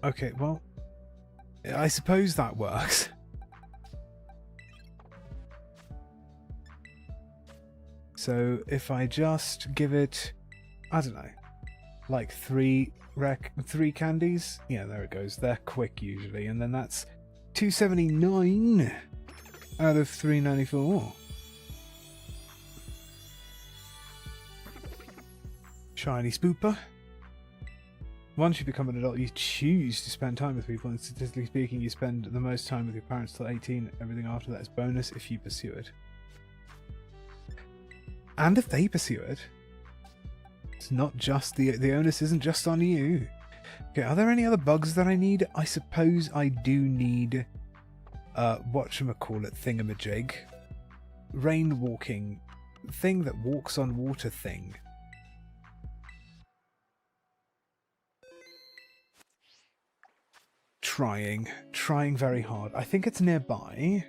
Okay, well, I suppose that works. So if I just give it, I don't know, like three candies. Yeah, there it goes. They're quick usually, and then that's 279 out of 394. Shiny Spooper. Once you become an adult, you choose to spend time with people, and statistically speaking, you spend the most time with your parents till 18. Everything after that is bonus if you pursue it. And if they pursue it, it's not just the onus isn't just on you. Okay, are there any other bugs that I need? I suppose I do need whatchamacallit thingamajig. Rain walking thing that walks on water thing. Trying very hard. I think it's nearby.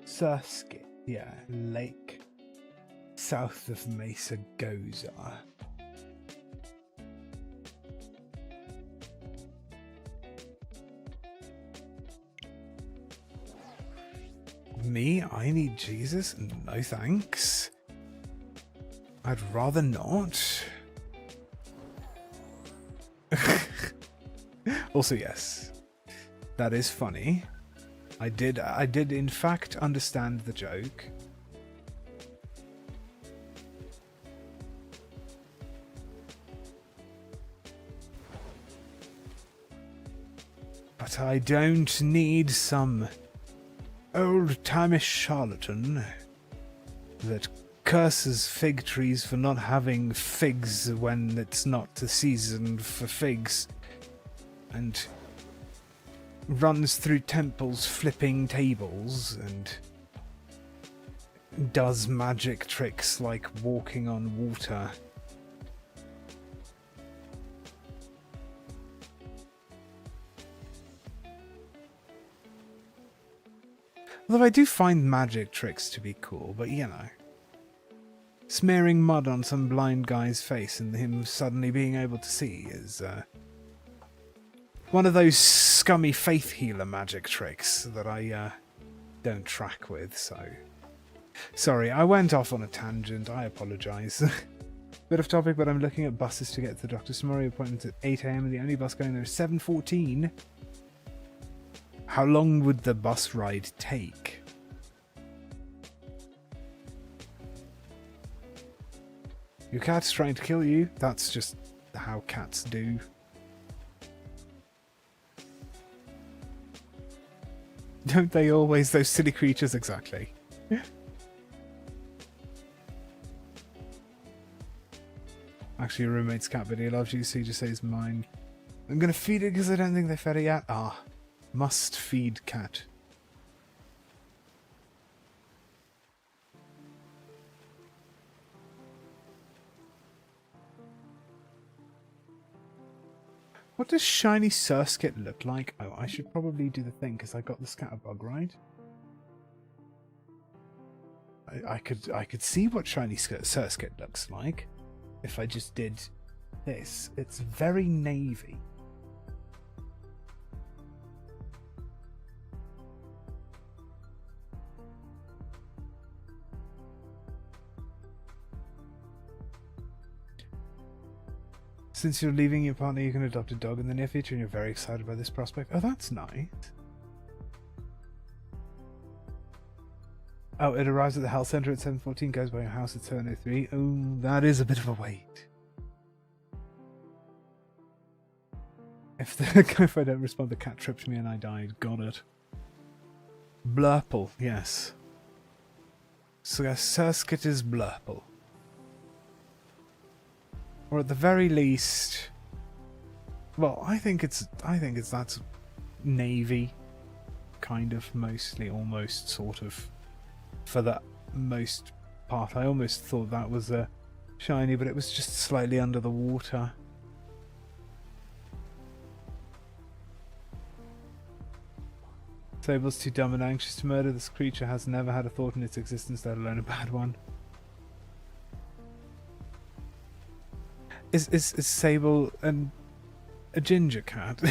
Scarlet, yeah, lake south of Mesa Goza. Me? I need Jesus? No thanks. I'd rather not. Also, yes, that is funny. I did in fact understand the joke. But I don't need some old-timey charlatan that curses fig trees for not having figs when it's not the season for figs, and runs through temples flipping tables and does magic tricks like walking on water. Although I do find magic tricks to be cool, but you know, smearing mud on some blind guy's face and him suddenly being able to see is one of those scummy faith healer magic tricks that I don't track with, so... Sorry, I went off on a tangent, I apologise. Bit off topic, but I'm looking at buses to get to the doctor's tomorrow. Appointment at 8 AM and the only bus going there is 7:14. How long would the bus ride take? Your cat's trying to kill you? That's just how cats do. Don't they always, those silly creatures? Exactly. Actually, your roommate's cat, but he loves you, so you just say it's mine. I'm gonna feed it because I don't think they fed it yet. Ah, must feed cat. What does shiny Scarlet look like? Oh, I should probably do the thing because I got the scatterbug right. I could see what shiny Scarlet looks like if I just did this. It's very navy. Since you're leaving your partner, you can adopt a dog in the near future and you're very excited by this prospect. Oh, that's nice. Oh, it arrives at the health center at 7:14, goes by your house at 7:03. Oh, that is a bit of a wait. If I don't respond, the cat tripped me and I died. Got it. Blurple, yes. So Scarlet is Blurple. Or at the very least, well, I think it's that's navy, kind of, mostly, almost, sort of, for the most part. I almost thought that was a shiny, but it was just slightly under the water. Sable's too dumb and anxious to murder. This creature has never had a thought in its existence, let alone a bad one. Is Sable and A ginger cat.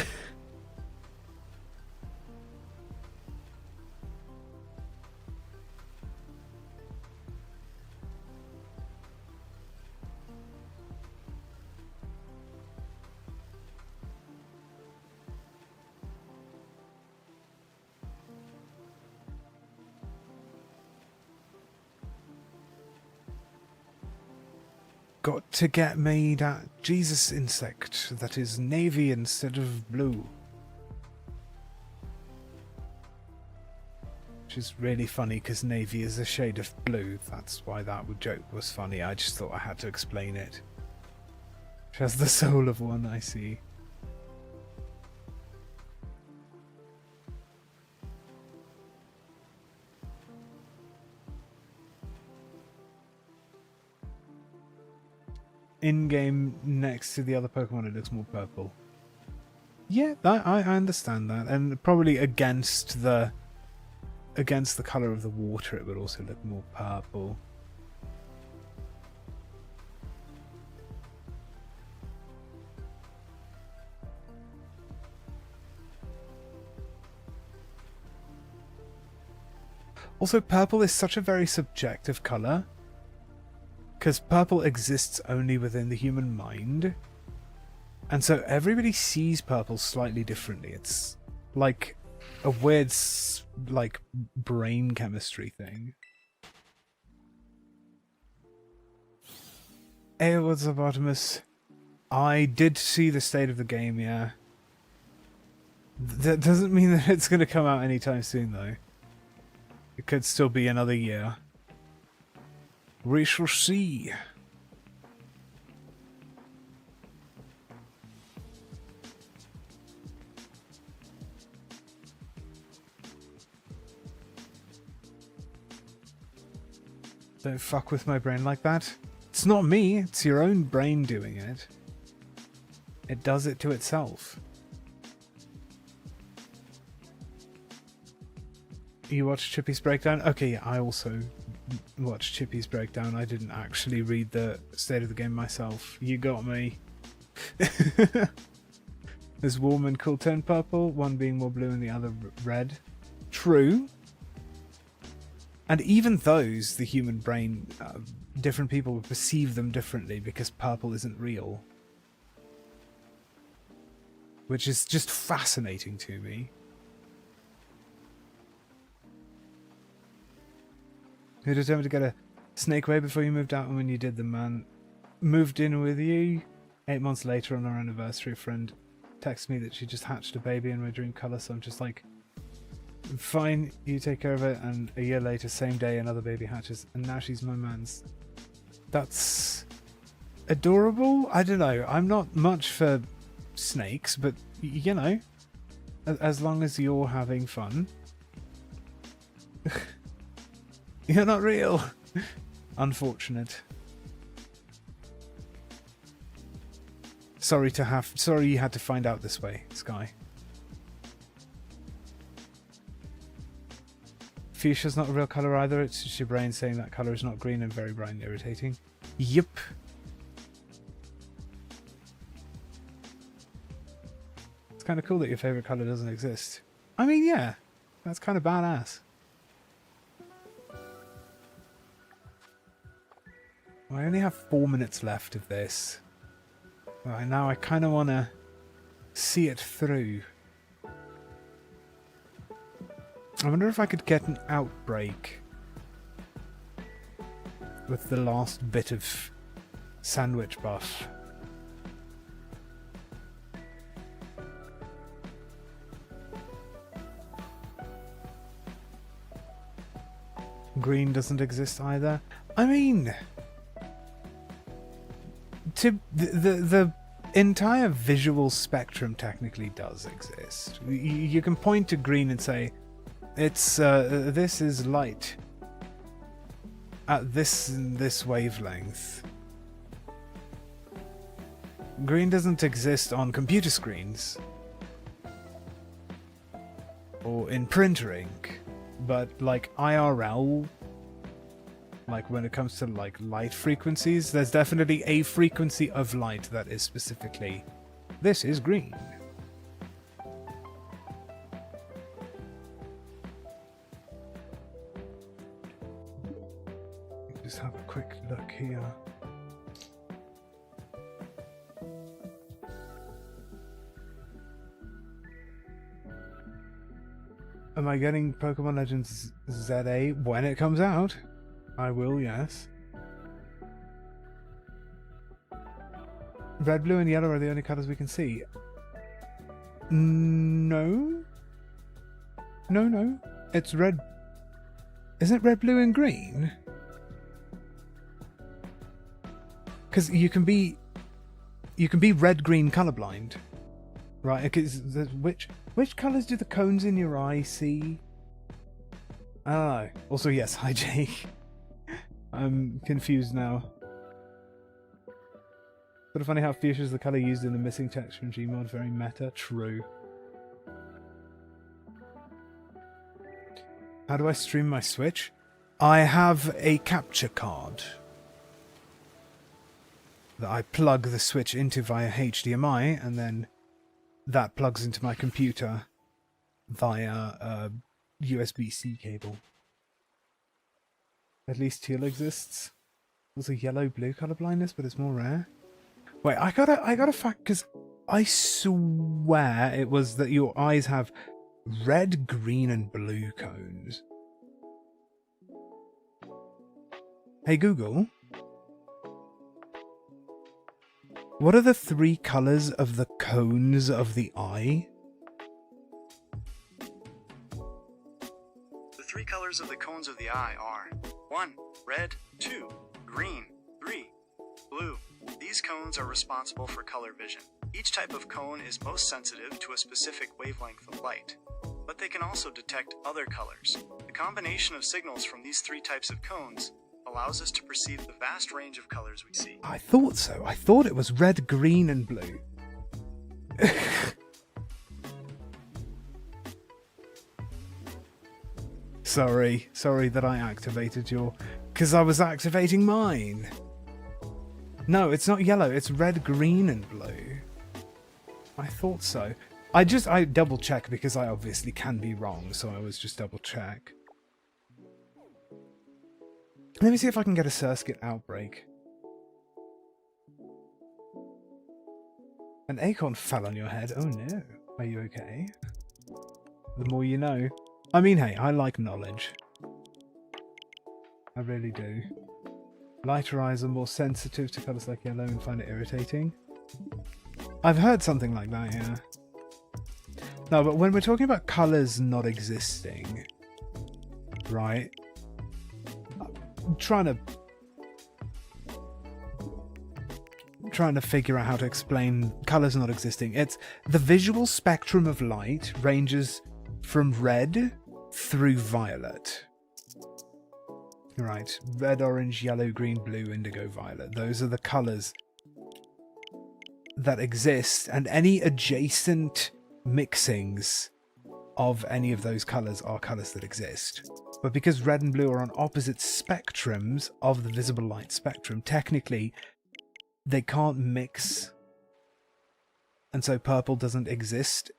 Got to get me that Jesus insect that is navy instead of blue. Which is really funny because navy is a shade of blue. That's why that joke was funny. I just thought I had to explain it. She has the soul of one, I see. In-game next to the other Pokemon, it looks more purple. Yeah, I understand that, and probably against the color of the water, it would also look more purple. Also, purple is such a very subjective color. Because purple exists only within the human mind. And so everybody sees purple slightly differently. It's like a weird, like, brain chemistry thing. Hey, what's up, Artemis? I did see the state of the game, yeah. That doesn't mean that it's going to come out anytime soon, though. It could still be another year. We shall see. Don't fuck with my brain like that. It's not me, it's your own brain doing it. It does it to itself. You watched Chippy's breakdown? Okay, yeah, I also watched Chippy's breakdown. I didn't actually read the state of the game myself. You got me. There's warm and cool tone purple, one being more blue and the other red. True. And even those, the human brain, different people would perceive them differently because purple isn't real. Which is just fascinating to me. You determined to get a snake way before you moved out, and when you did, the man moved in with you. 8 months later on our anniversary, a friend texted me that she just hatched a baby in my dream colour, so I'm just like, fine, you take care of it, and a year later, same day, another baby hatches, and now she's my man's. That's adorable? I don't know, I'm not much for snakes, but, you know, as long as you're having fun. You're not real. Unfortunate. Sorry you had to find out this way, Sky. Fuchsia's not a real colour either, it's just your brain saying that colour is not green and very bright and irritating. Yep. It's kind of cool that your favourite colour doesn't exist. I mean, yeah, that's kind of badass. I only have 4 minutes left of this. Right, now I kind of want to see it through. I wonder if I could get an outbreak with the last bit of sandwich buff. Green doesn't exist either. I mean, the entire visual spectrum technically does exist. You can point to green and say, it's this is light at this wavelength. Green doesn't exist on computer screens or in printer ink, but like IRL, like when it comes to like light frequencies, there's definitely a frequency of light that is specifically This is green. Just have a quick look here. Am I getting Pokemon Legends ZA when it comes out? I will, yes. Red, blue, and yellow are the only colours we can see. No. No. It's red. Isn't it red, blue, and green? Because you can be red, green colorblind, right? Because which colours do the cones in your eye see? I don't know. Also, yes, hi Jake. I'm confused now. Sort of funny how fuchsia is the colour used in the missing text from Gmod. Very meta. True. How do I stream my Switch? I have a capture card that I plug the Switch into via HDMI, and then that plugs into my computer via a USB-C cable. At least teal exists. There's a yellow-blue colour blindness, but it's more rare. Wait, I got a fact, because I swear it was that your eyes have red, green, and blue cones. Hey Google, what are the 3 colours of the cones of the eye? The 3 colors of the cones of the eye are 1. Red, 2. Green, 3. Blue. These cones are responsible for color vision. Each type of cone is most sensitive to a specific wavelength of light, but they can also detect other colors. The combination of signals from these 3 types of cones allows us to perceive the vast range of colors we see. I thought so. I thought it was red, green, and blue. Sorry that I activated your... Because I was activating mine. No, it's not yellow. It's red, green, and blue. I thought so. I double check because I obviously can be wrong, so I was just double check. Let me see if I can get a Surskit outbreak. An acorn fell on your head. Oh no. Are you okay? The more you know. I mean, hey, I like knowledge. I really do. Lighter eyes are more sensitive to colours like yellow and find it irritating. I've heard something like that, yeah. No, but when we're talking about colours not existing, right? I'm trying to figure out how to explain colours not existing. It's the visual spectrum of light ranges from red through violet. Right, red, orange, yellow, green, blue, indigo, violet. Those are the colours that exist, and any adjacent mixings of any of those colours are colours that exist. But because red and blue are on opposite spectrums of the visible light spectrum, technically they can't mix, and so purple doesn't exist.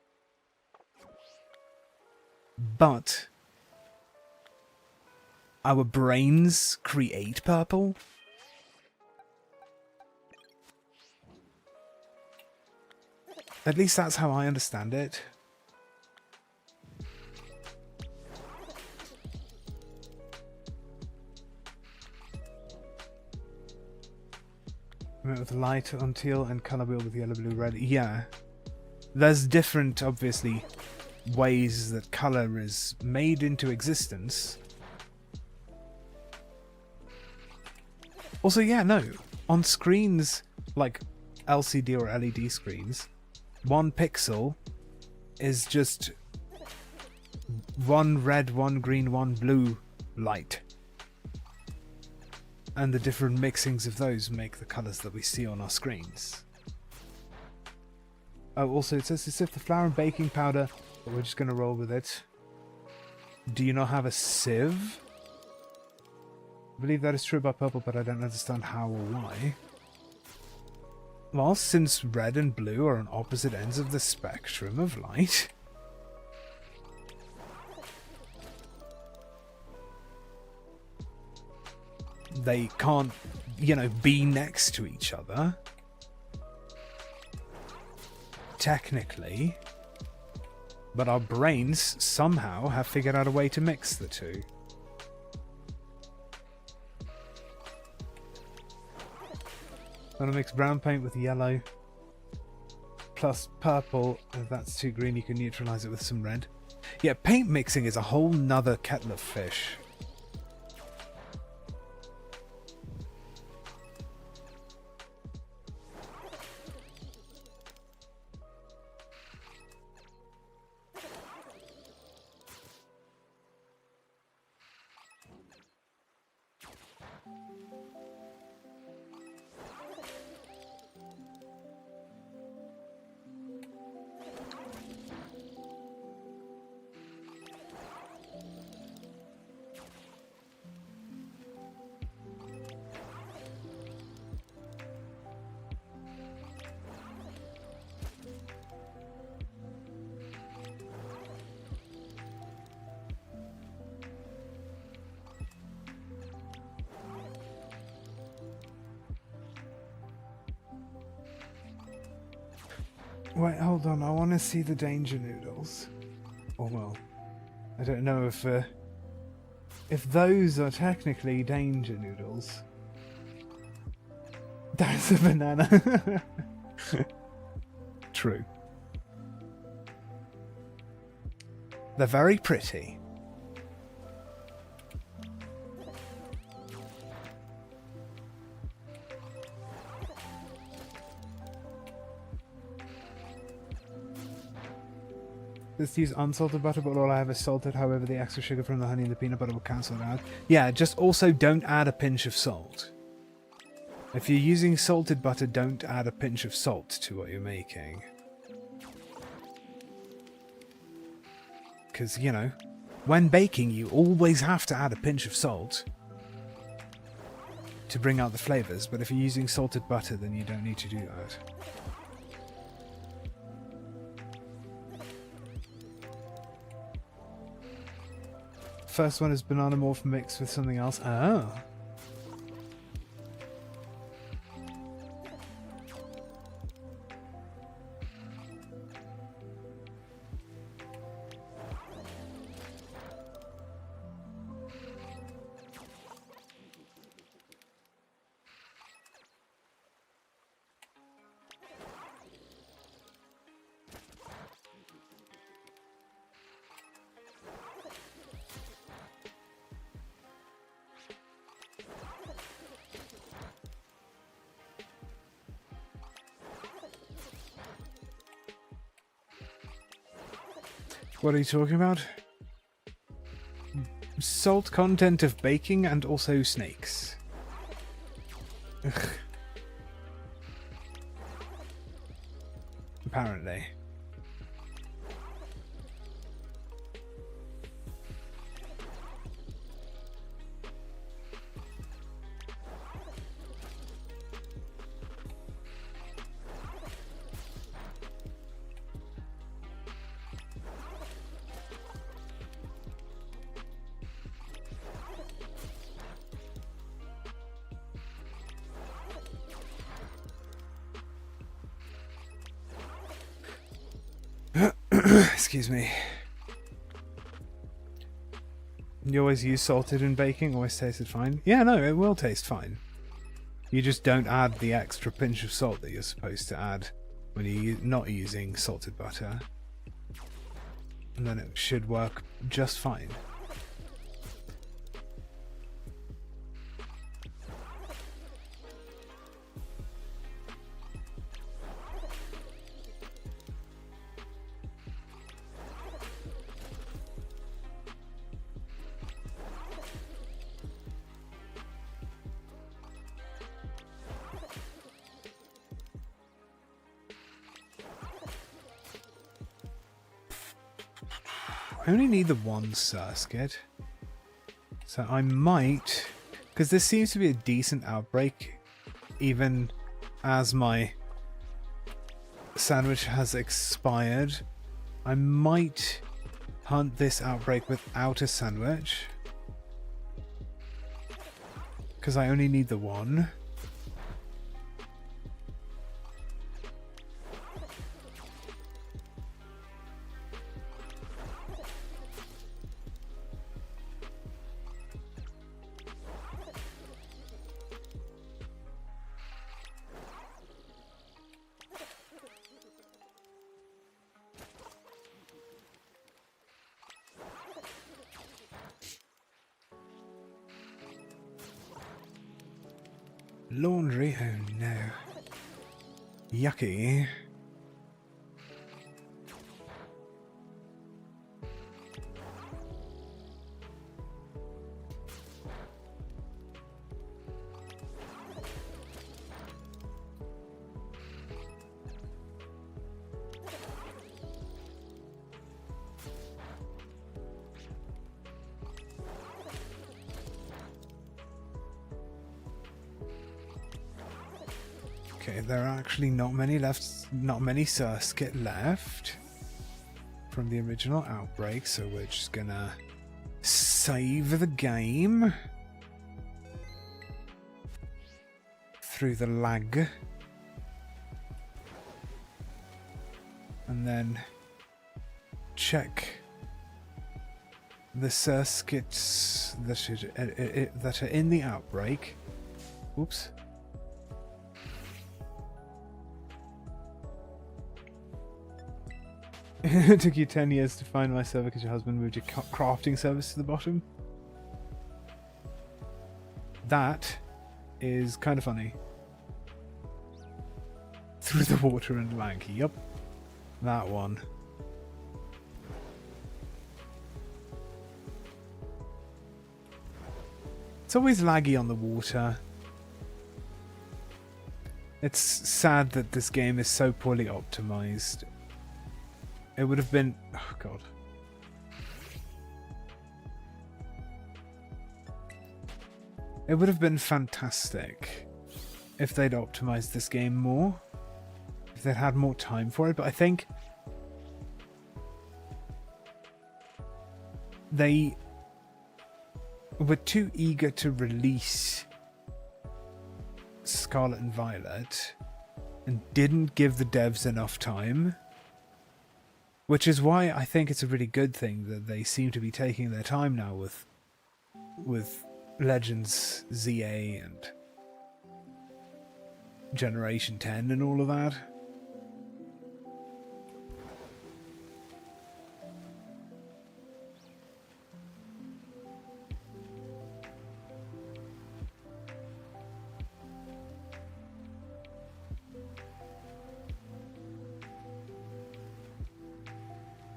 But our brains create purple. At least that's how I understand it. With light on teal and colour wheel with yellow, blue, red. Yeah. There's different, obviously, ways that colour is made into existence. Also, yeah, no. On screens, like LCD or LED screens, 1 pixel is just 1 red, 1 green, 1 blue light. And the different mixings of those make the colours that we see on our screens. Oh, also it says to sift the flour and baking powder, but we're just going to roll with it. Do you not have a sieve? I believe that is true about purple, but I don't understand how or why. Well, since red and blue are on opposite ends of the spectrum of light... they can't, you know, be next to each other. Technically. But our brains somehow have figured out a way to mix the two. I'm gonna mix brown paint with yellow. Plus purple. If that's too green, you can neutralize it with some red. Yeah, paint mixing is a whole nother kettle of fish. Wait, hold on. I want to see the danger noodles. Or well, I don't know if those are technically danger noodles. That's a banana. True. They're very pretty. Let's use unsalted butter, but all I have is salted. However, the extra sugar from the honey and the peanut butter will cancel it out. Yeah, just also don't add a pinch of salt. If you're using salted butter, don't add a pinch of salt to what you're making. Because, you know, when baking, you always have to add a pinch of salt to bring out the flavors, but if you're using salted butter, then you don't need to do that. First one is banana morph mixed with something else. Oh. What are you talking about? Salt content of baking and also snakes. Ugh. Apparently. Excuse me. You always use salted in baking, always tasted fine? Yeah, no, it will taste fine. You just don't add the extra pinch of salt that you're supposed to add when you're not using salted butter. And then it should work just fine. I only need the one circuit, so I might, because this seems to be a decent outbreak, even as my sandwich has expired. I might hunt this outbreak without a sandwich, because I only need the one. Laundry? Oh no. Yucky. Okay, there are actually not many Surskit left from the original outbreak, so we're just gonna save the game through the lag, and then check the Surskits that are in the outbreak. Oops. It took you 10 years to find my server because your husband moved your crafting service to the bottom. That is kind of funny. Through the water and lag. Yup. That one. It's always laggy on the water. It's sad that this game is so poorly optimized. It would have been... oh god. It would have been fantastic if they'd optimized this game more. If they'd had more time for it, but I think they were too eager to release Scarlet and Violet and didn't give the devs enough time. Which is why I think it's a really good thing that they seem to be taking their time now with Legends ZA and Generation 10 and all of that.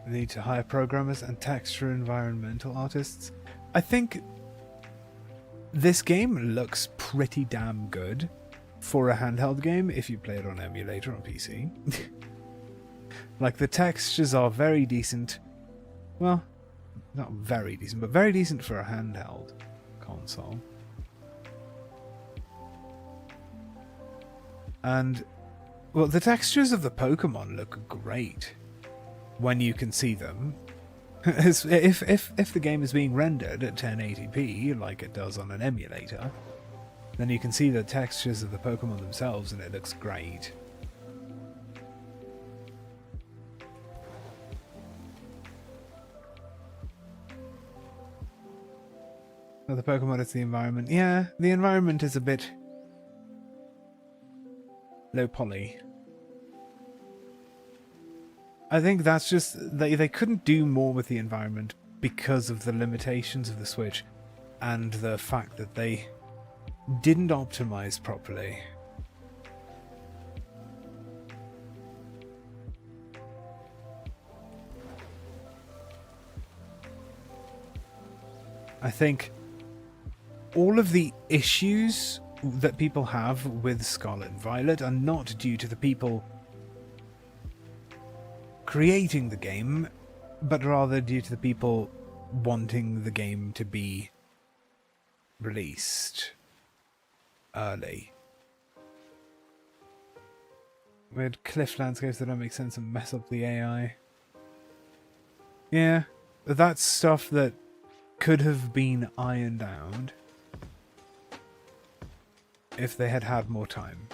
They need to hire programmers and texture environmental artists. I think this game looks pretty damn good for a handheld game if you play it on emulator on PC. Like, the textures are very decent. Well, not very decent, but very decent for a handheld console. And, well, the textures of the Pokémon look great when you can see them. If the game is being rendered at 1080p, like it does on an emulator, then you can see the textures of the Pokémon themselves and it looks great. Oh, the Pokemon, it's the environment. Yeah, the environment is a bit low poly. I think that's just... They couldn't do more with the environment because of the limitations of the Switch and the fact that they didn't optimize properly. I think all of the issues that people have with Scarlet and Violet are not due to the people creating the game, but rather due to the people wanting the game to be released early. Weird cliff landscapes that don't make sense and mess up the AI. Yeah, that's stuff that could have been ironed out if they had had more time.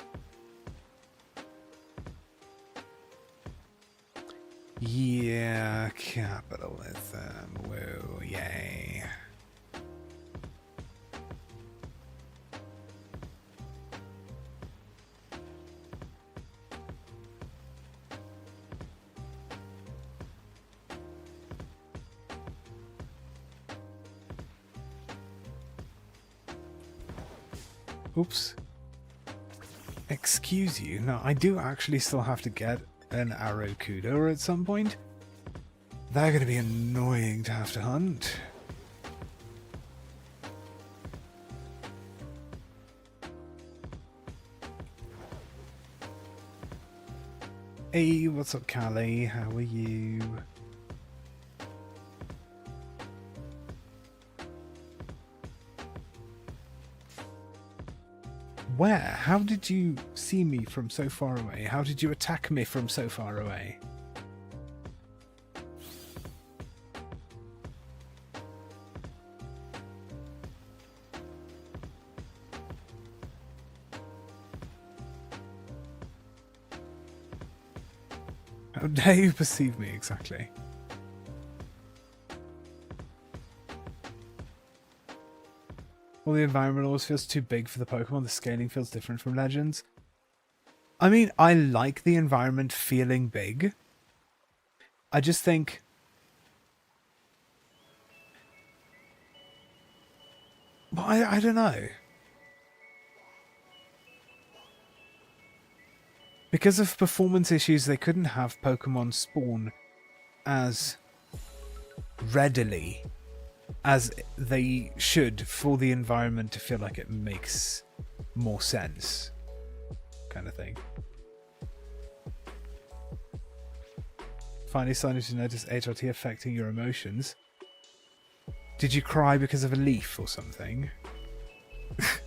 Yeah, capitalism. Woo, yay. Oops. Excuse you. No, I do actually still have to get an Arrokuda at some point. They're going to be annoying to have to hunt. Hey, what's up, Callie? How are you? Where? How did you see me from so far away? How did you attack me from so far away? How dare you perceive me exactly? Well, the environment always feels too big for the Pokemon. The scaling feels different from Legends. I mean, I like the environment feeling big. I just think... Well, I don't know. Because of performance issues, they couldn't have Pokemon spawn as readily as they should for the environment to feel like it makes more sense, kind of thing. Finally starting to notice HRT affecting your emotions. Did you cry because of a leaf or something?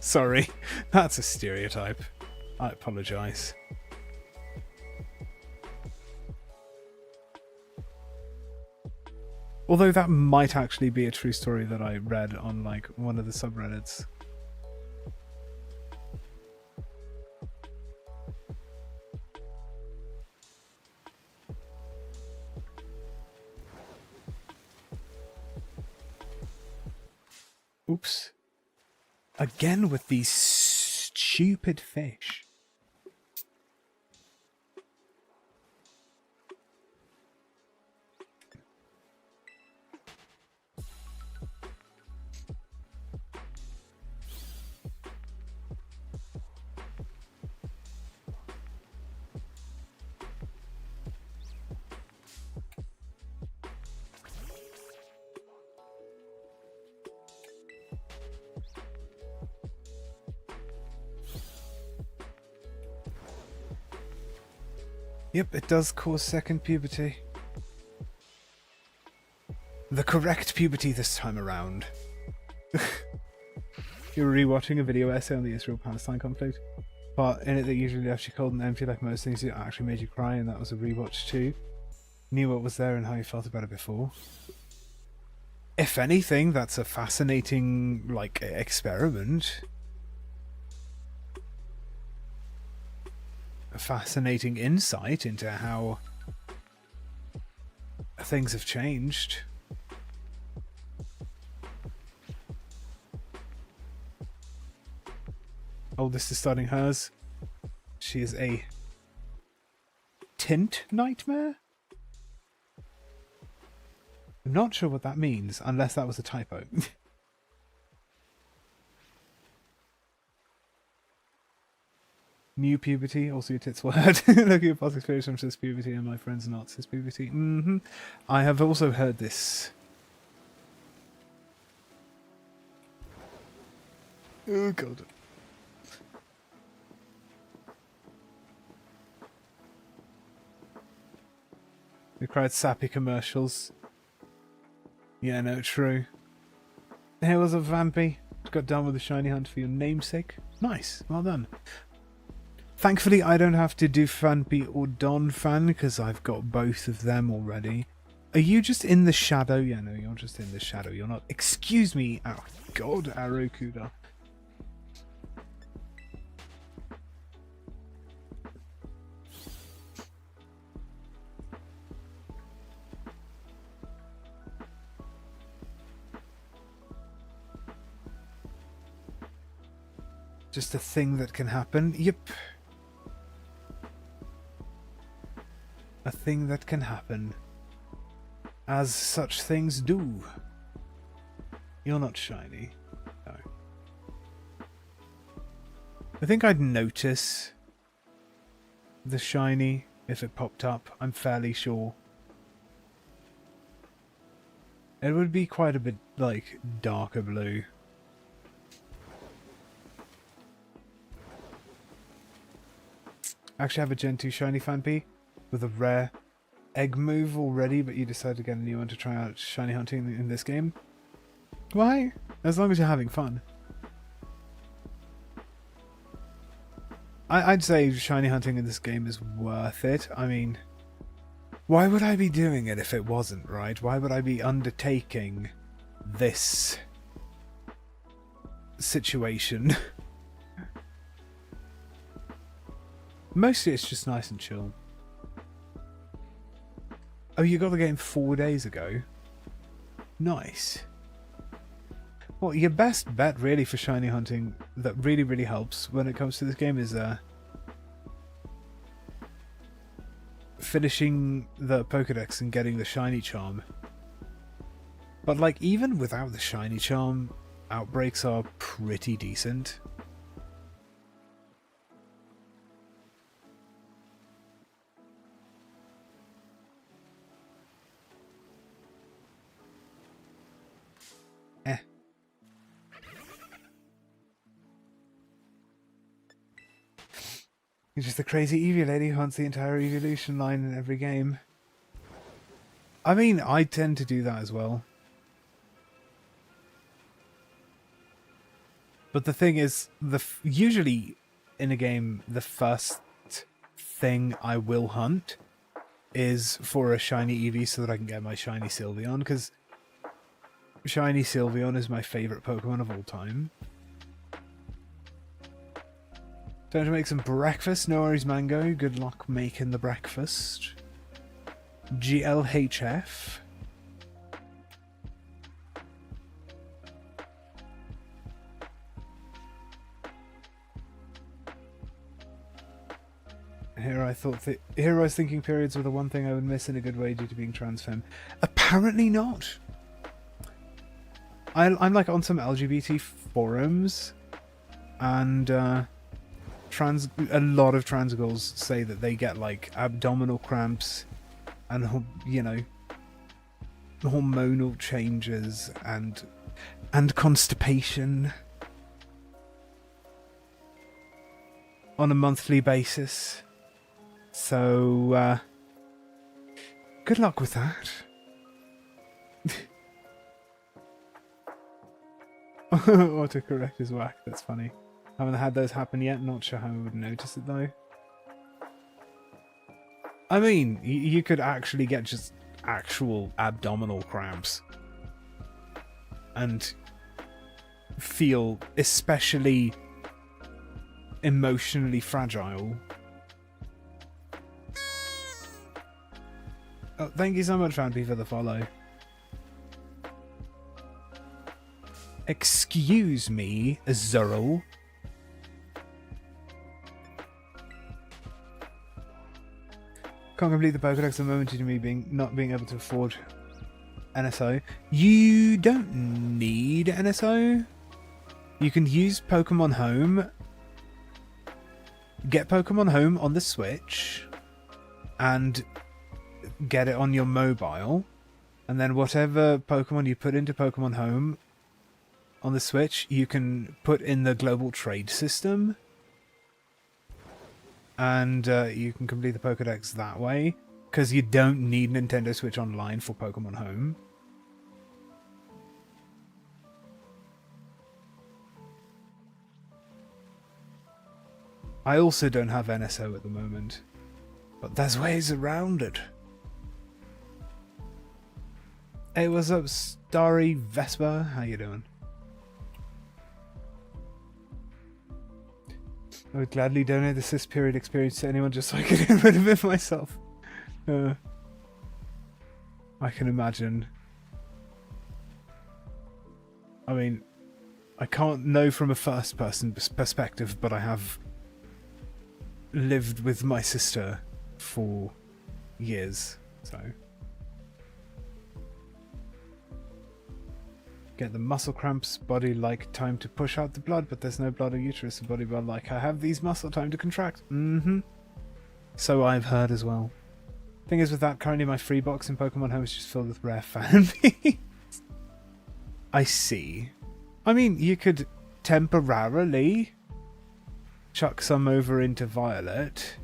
Sorry, that's a stereotype. I apologise. Although that might actually be a true story that I read on, like, one of the subreddits. Oops. Again with these stupid fish. Yep, it does cause second puberty. The correct puberty this time around. You're rewatching a video essay on the Israel-Palestine conflict. But in it that usually left you cold and empty like most things, it actually made you cry, and that was a rewatch too. Knew what was there and how you felt about it before. If anything, that's a fascinating, like, experiment. A fascinating insight into how things have changed. Oldest is starting hers. She is a tint nightmare? I'm not sure what that means, unless that was a typo. New puberty, also your tits were hurt. Look at your past experience from cis puberty and my friends not cis puberty. I have also heard this. Oh god. We cried sappy commercials. Yeah, no, true. Here was a Vampy. Got done with the shiny hunt for your namesake. Nice, well done. Thankfully, I don't have to do Fanpy or Don Fan because I've got both of them already. Are you just in the shadow? Yeah, no, you're just in the shadow. You're not. Excuse me. Oh, God, Arokuda. Just a thing that can happen. Yep. A thing that can happen. As such things do. You're not shiny. No. I think I'd notice the shiny if it popped up. I'm fairly sure. It would be quite a bit, like, darker blue. Actually have a Gen 2 shiny Fanpy with a rare egg move already, but you decide to get a new one to try out shiny hunting in this game. Why? As long as you're having fun. I'd say shiny hunting in this game is worth it. I mean, why would I be doing it if it wasn't, right? Why would I be undertaking this situation? Mostly it's just nice and chill. Oh, you got the game 4 days ago? Nice. Well, your best bet really for shiny hunting that really helps when it comes to this game is finishing the Pokédex and getting the shiny charm. But like, even without the shiny charm, outbreaks are pretty decent. You're just a crazy Eevee lady who hunts the entire evolution line in every game. I mean, I tend to do that as well. But the thing is, usually in a game, the first thing I will hunt is for a shiny Eevee so that I can get my shiny Sylveon, because shiny Sylveon is my favourite Pokemon of all time. Time to make some breakfast. No worries, Mango. Good luck making the breakfast. GLHF. Here I was thinking periods were the one thing I would miss in a good way due to being trans femme. Apparently not. I'm like on some LGBT forums, and a lot of trans girls say that they get like abdominal cramps and, you know, hormonal changes and constipation on a monthly basis. So good luck with that. Autocorrect is whack. That's funny. Haven't had those happen yet. Not sure how I would notice it though. I mean, you could actually get just actual abdominal cramps and feel especially emotionally fragile. Oh, thank you so much, Fanpy, for the follow. Excuse me, Zurl. Can't complete the Pokédex at the moment due to me not being able to afford NSO. You don't need NSO. You can use Pokemon Home. Get Pokemon Home on the Switch and get it on your mobile. And then whatever Pokemon you put into Pokemon Home on the Switch, you can put in the global trade system. And you can complete the Pokédex that way, because you don't need Nintendo Switch Online for Pokemon Home. I also don't have NSO at the moment, but there's ways around it. Hey, what's up, Starry Vespa? How you doing? I would gladly donate the cis period experience to anyone just so I could get rid of it myself. I can imagine. I mean, I can't know from a first person perspective, but I have lived with my sister for years, so. Get the muscle cramps, body like time to push out the blood, but there's no blood or uterus, the body but like I have these muscle time to contract. So I've heard as well. Thing is with that, currently my free box in Pokemon Home is just filled with rare fan beads. I see. I mean, you could temporarily chuck some over into Violet.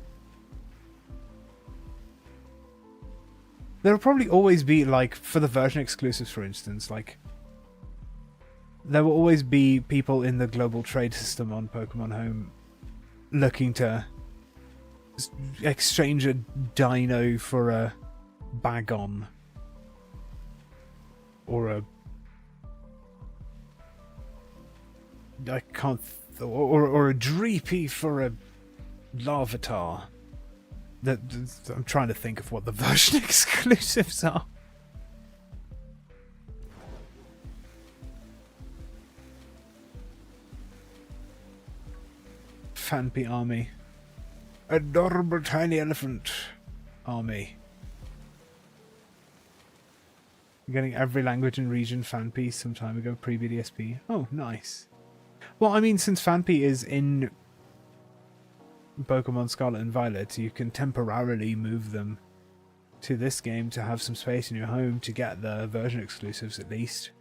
There'll probably always be, like, for the version exclusives, for instance, like, there will always be people in the global trade system on Pokemon Home looking to exchange a dino for a Bagon. Or a... I can't... Or a Dreepy for a Larvitar. I'm trying to think of what the version exclusives are. Fanpy army. Adorable tiny elephant army. Getting every language and region Fanpy some time ago, pre-BDSP. Oh, nice. Well, I mean, since Fanpy is in Pokemon Scarlet and Violet, you can temporarily move them to this game to have some space in your home to get the version exclusives at least.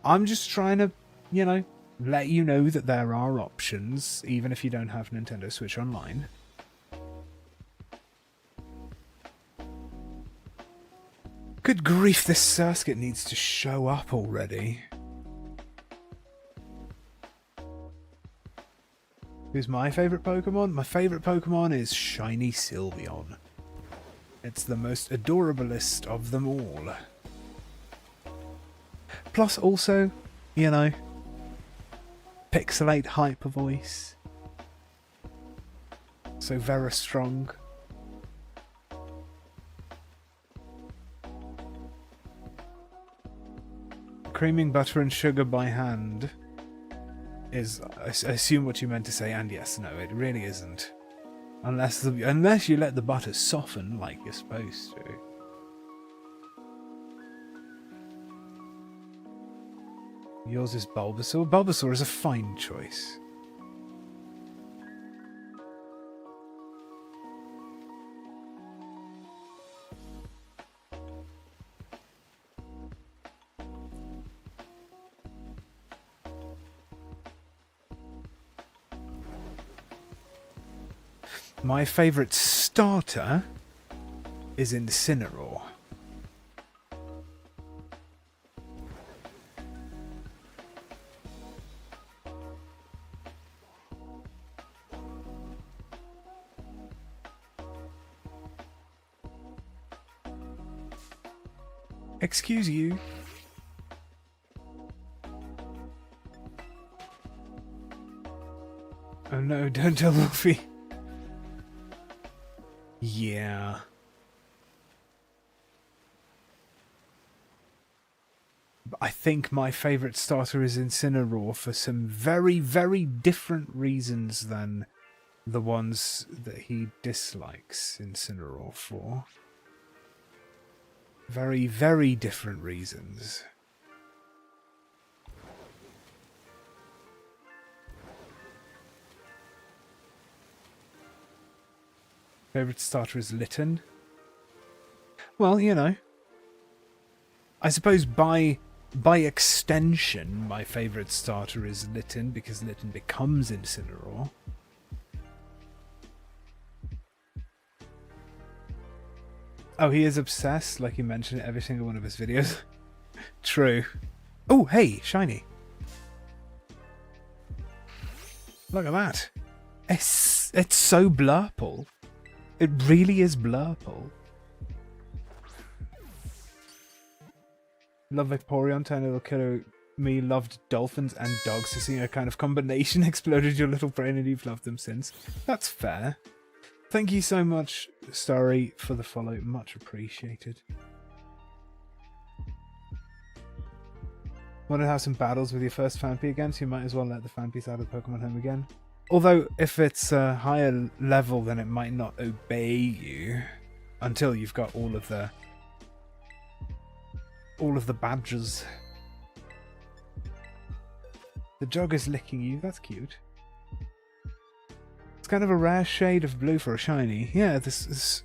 I'm just trying to, you know, let you know that there are options, even if you don't have Nintendo Switch Online. Good grief, this Surskit needs to show up already. Who's my favourite Pokemon? My favourite Pokemon is Shiny Sylveon. It's the most adorablest of them all. Plus also, you know, pixelate hyper voice. So very strong. Creaming butter and sugar by hand is, I assume, what you meant to say, and yes, no, it really isn't. Unless you let the butter soften like you're supposed to. Yours is Bulbasaur. Bulbasaur is a fine choice. My favourite starter is Incineroar. Excuse you. Oh no, don't tell Luffy. Yeah. I think my favourite starter is Incineroar for some very, very different reasons than the ones that he dislikes Incineroar for. Very, very different reasons. Favourite starter is Litten. Well, you know. I suppose by extension, my favourite starter is Litten, because Litten becomes Incineroar. Oh, he is obsessed, like you mentioned in every single one of his videos. True. Oh, hey, shiny. Look at that. It's so blurple. It really is blurple. Love Vaporeon, tiny little killer. Me loved dolphins and dogs, so seeing a kind of combination exploded your little brain and you've loved them since. That's fair. Thank you so much, Starry, for the follow. Much appreciated. Want to have some battles with your first Phanpy again, so you might as well let the Phanpys out of the Pokemon home again. Although, if it's a higher level, then it might not obey you until you've got all of the badges. The jogger's licking you. That's cute. It's kind of a rare shade of blue for a shiny. Yeah, this is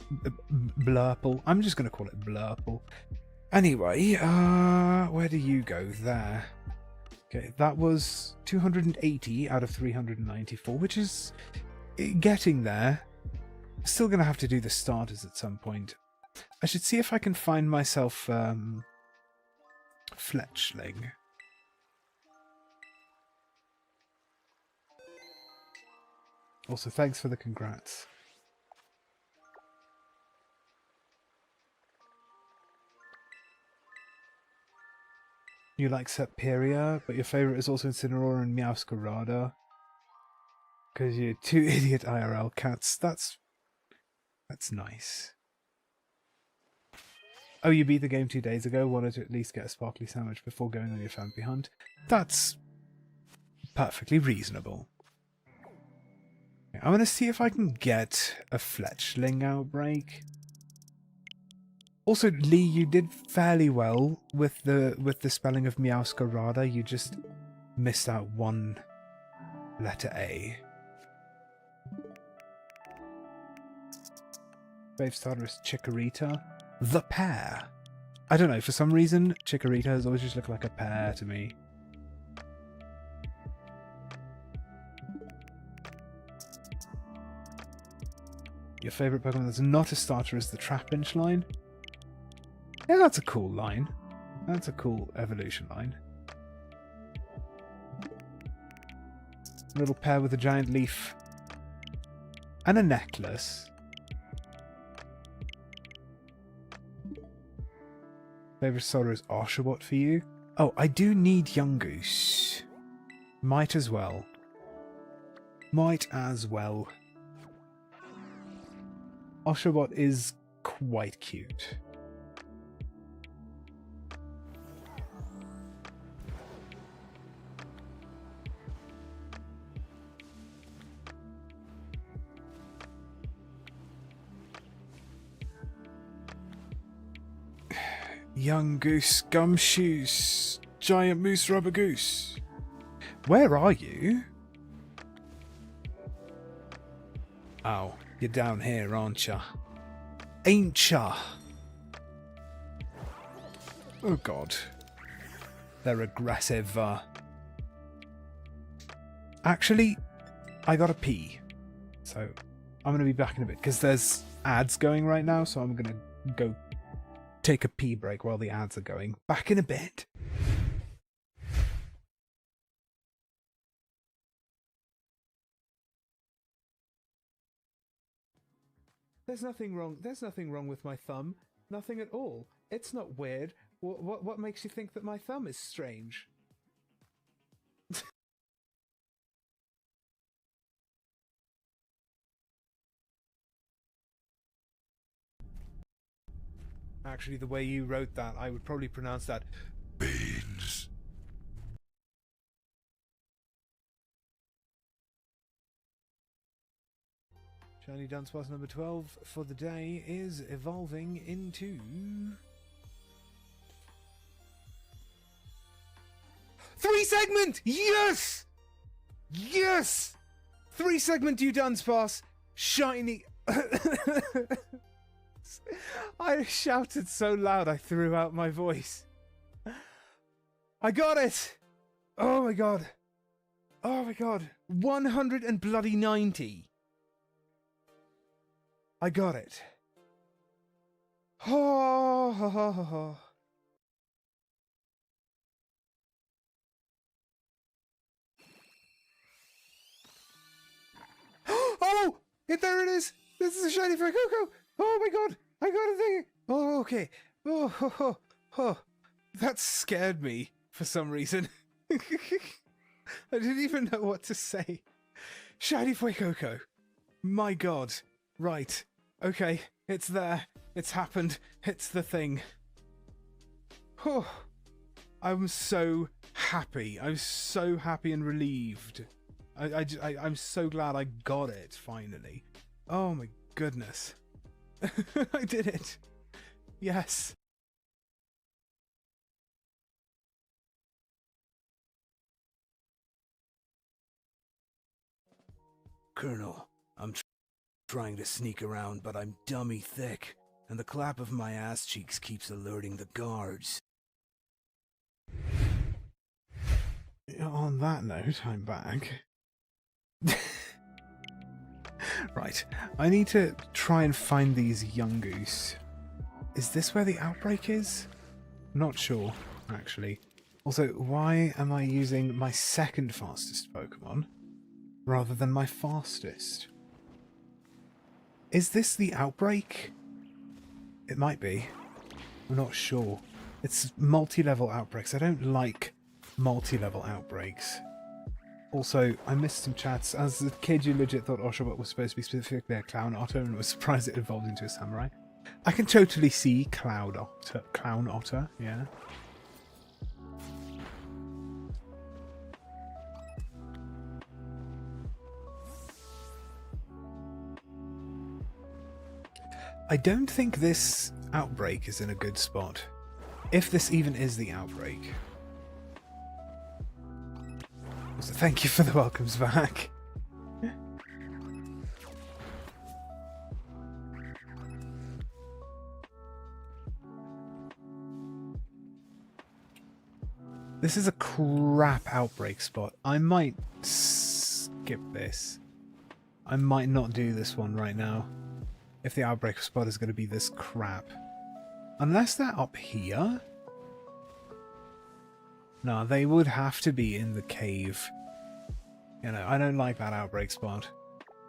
blurple. I'm just going to call it blurple. Anyway, where do you go? There. Okay, that was 280 out of 394, which is getting there. Still going to have to do the starters at some point. I should see if I can find myself Fletchling. Also, thanks for the congrats. You like Serperia, but your favourite is also Incineroar and Meowscarada. Because you're two idiot IRL cats. That's nice. Oh, you beat the game 2 days ago, wanted to at least get a sparkly sandwich before going on your Phanpy hunt. That's perfectly reasonable. I'm going to see if I can get a Fletchling outbreak. Also, Lee, you did fairly well with the spelling of Meowscarada. You just missed out one letter A. Fave starter is Chikorita. The pear. I don't know, for some reason, Chikorita has always just looked like a pear to me. Your favourite Pokemon that's not a starter is the Trapinch line? Yeah, that's a cool line. That's a cool evolution line. A little pear with a giant leaf. And a necklace. Favourite starter is Oshawott for you? Oh, I do need Yungoos. Might as well. Might as well. Oshawott is quite cute. Young Goose, Gumshoes, Giant Moose Rubber Goose. Where are you? Oh, you're down here, aren't ya? Ain't ya? Oh god. They're aggressive. Actually, I gotta pee. So, I'm gonna be back in a bit, because there's ads going right now, so I'm gonna go take a pee break while the ads are going. Back in a bit. There's nothing wrong with my thumb. Nothing at all. It's not weird. What makes you think that my thumb is strange? Actually, the way you wrote that, I would probably pronounce that beans. Shiny Dunsparce number 12 for the day is evolving into... 3-segment! Yes! Yes! 3-segment, you Dunsparce! Shiny... I shouted so loud I threw out my voice. I got it! Oh my god. Oh my god. 190. I got it. Oh, ho, ho, ho, ho. Oh! There it is! This is a shiny Fuecoco! Oh my god! I got a thing! Oh, okay. Oh, ho, ho, ho. That scared me for some reason. I didn't even know what to say. Shiny Fuecoco. My god. Right. Okay. It's there. It's happened. It's the thing. Oh, I'm so happy. I'm so happy and relieved. I'm so glad I got it, finally. Oh my goodness. I did it. Yes. Colonel, I'm trying to sneak around, but I'm dummy thick, and the clap of my ass cheeks keeps alerting the guards. On that note, I'm back. Right, I need to try and find these young goose. Is this where the outbreak is? Not sure, actually. Also, why am I using my second fastest Pokemon rather than my fastest? Is this the outbreak? It might be. I'm not sure. It's multi-level outbreaks. I don't like multi-level outbreaks. Also, I missed some chats. As a kid, you legit thought Oshawott was supposed to be specifically a clown otter and was surprised it evolved into a samurai. I can totally see clown otter, yeah. I don't think this outbreak is in a good spot. If this even is the outbreak. So thank you for the welcomes back. This is a crap outbreak spot. I might skip this. I might not do this one right now. If the outbreak spot is going to be this crap. Unless they're up here? No, they would have to be in the cave. You know, I don't like that outbreak spot.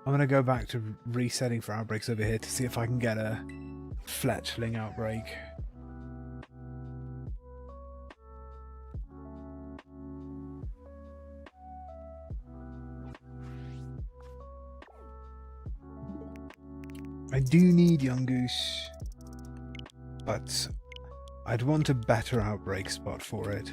I'm going to go back to resetting for outbreaks over here to see if I can get a fletchling outbreak. I do need young goose, but I'd want a better outbreak spot for it.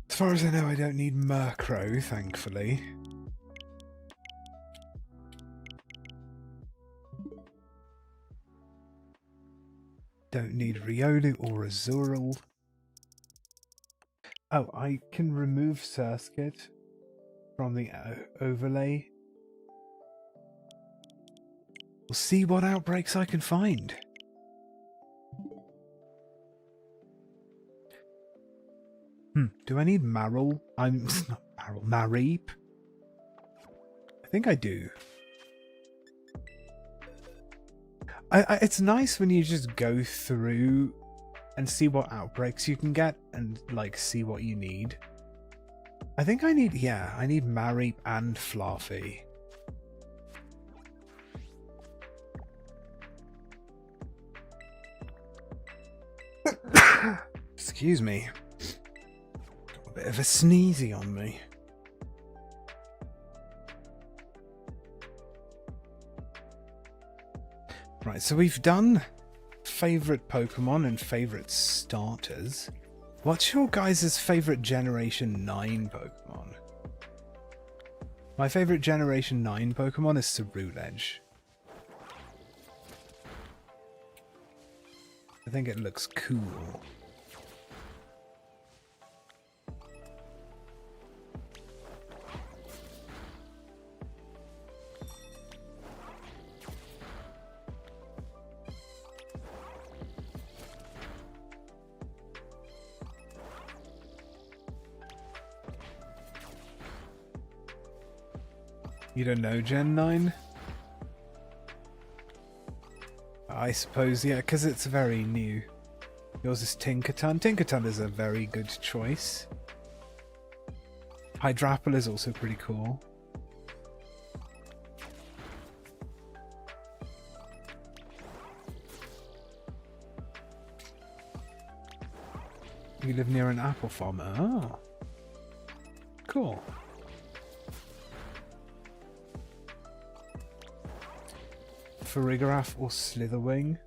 As far as I know, I don't need Murkrow, thankfully. Don't need Riolu or Azurill. Oh, I can remove Surskit from the overlay. We'll see what outbreaks I can find. Do I need Marill? I'm not Marill, Mareep? I think I do. It's nice when you just go through and see what outbreaks you can get and like see what you need. I think I need, yeah, I need Mareep and Fluffy. Excuse me. Got a bit of a sneezy on me. Right, so we've done favourite Pokemon and favourite starters. What's your guys' favourite Generation 9 Pokemon? My favourite Generation 9 Pokemon is Ceruledge. I think it looks cool. You don't know Gen 9? I suppose, yeah, because it's very new. Yours is Tinkerton. Tinkerton is a very good choice. Hydrapple is also pretty cool. You live near an apple farm. Oh. Cool. Farigiraf or Slitherwing.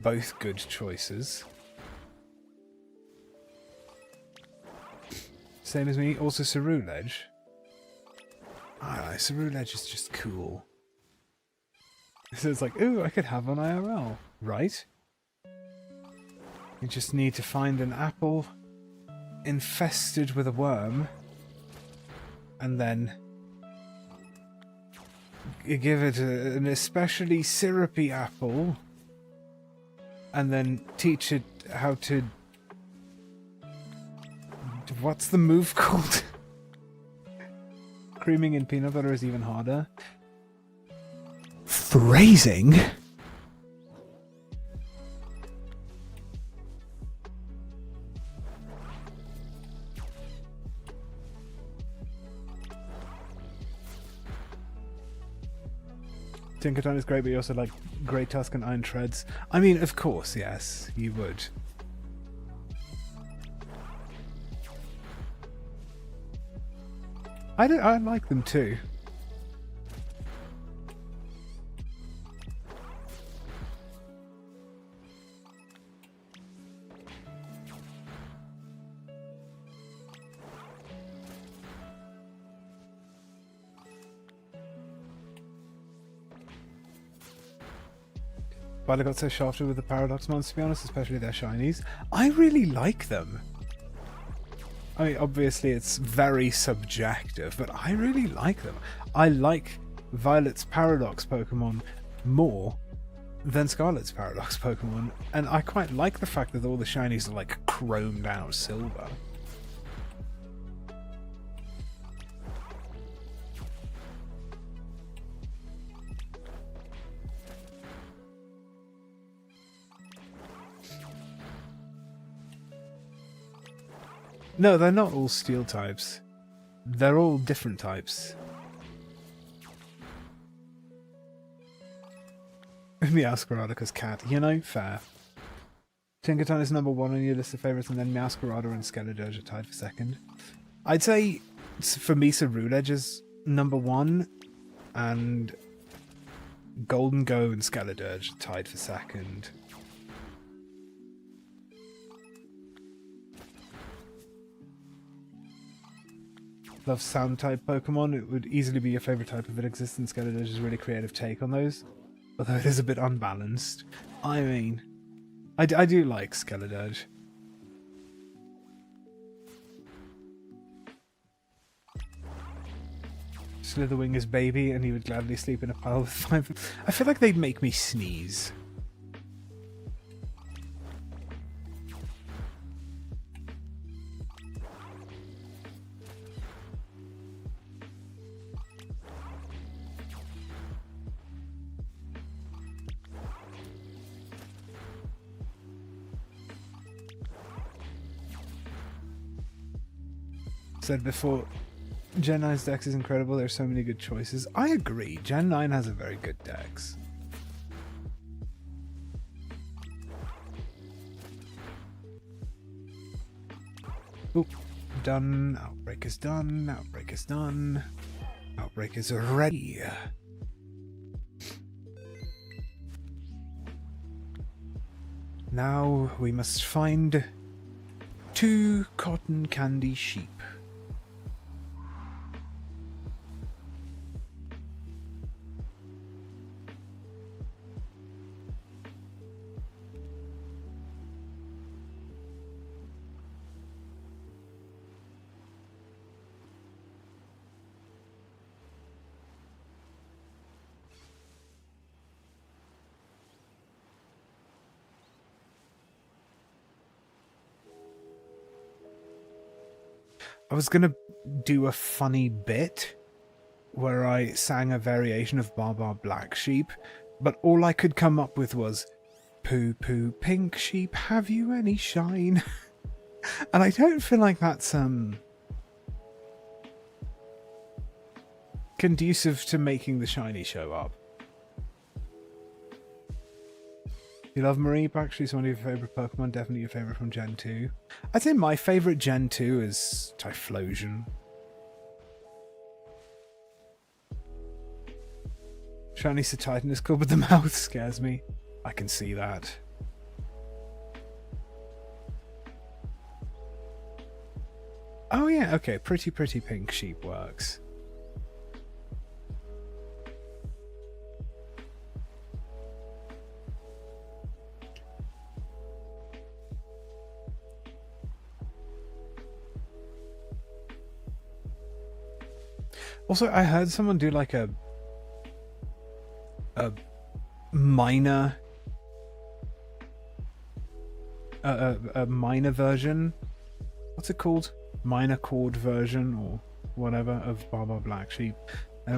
Both good choices. Same as me. Also Ceruledge. Ah, Ceruledge is just cool. So it's like, ooh, I could have an IRL. Right? You just need to find an apple infested with a worm. And then you give it an especially syrupy apple, and then teach it how to... What's the move called? Creaming in peanut butter is even harder. Phrasing? Tinkerton is great, but you also like Grey Tusk and Iron Treads. I mean, of course, yes, you would. I like them too. But I got so shafted with the Paradox ones, to be honest, especially their shinies. I really like them. I mean, obviously it's very subjective, but I really like them. I like Violet's Paradox Pokemon more than Scarlet's Paradox Pokemon, and I quite like the fact that all the shinies are like chromed out silver. No, they're not all steel types. They're all different types. Meowscarada's cat. You know, fair. Tinkerton is number 1 on your list of favourites, and then Meowscarada and Skeledirge are tied for second. I'd say, for me, Ceruledge is number 1, and Golden Go and Skeledirge are tied for second. Love sound type Pokemon. It would easily be your favourite type if it exists, and Skeledirge is a really creative take on those. Although it is a bit unbalanced. I mean, I do like Skeledirge. Slitherwing is baby, and he would gladly sleep in a pile with 5. I feel like they'd make me sneeze. Said before, Gen 9's dex is incredible. There's so many good choices. I agree. Gen 9 has a very good dex. Oop. Done. Outbreak is done. Outbreak is done. Outbreak is ready. Now we must find 2 cotton candy sheep. I was gonna do a funny bit where I sang a variation of Baba Black Sheep, but all I could come up with was, "Poo poo pink sheep, have you any shine?" And I don't feel like that's conducive to making the shiny show up. You love Mareep? Actually, it's one of your favourite Pokemon. Definitely your favourite from Gen 2. I'd say my favourite Gen 2 is Typhlosion. Shiny Titan is cool, but the mouth scares me. I can see that. Oh yeah, okay. Pretty pink sheep works. Also, I heard someone do like a minor a minor version. What's it called? Minor chord version or whatever of Baba Black Sheep.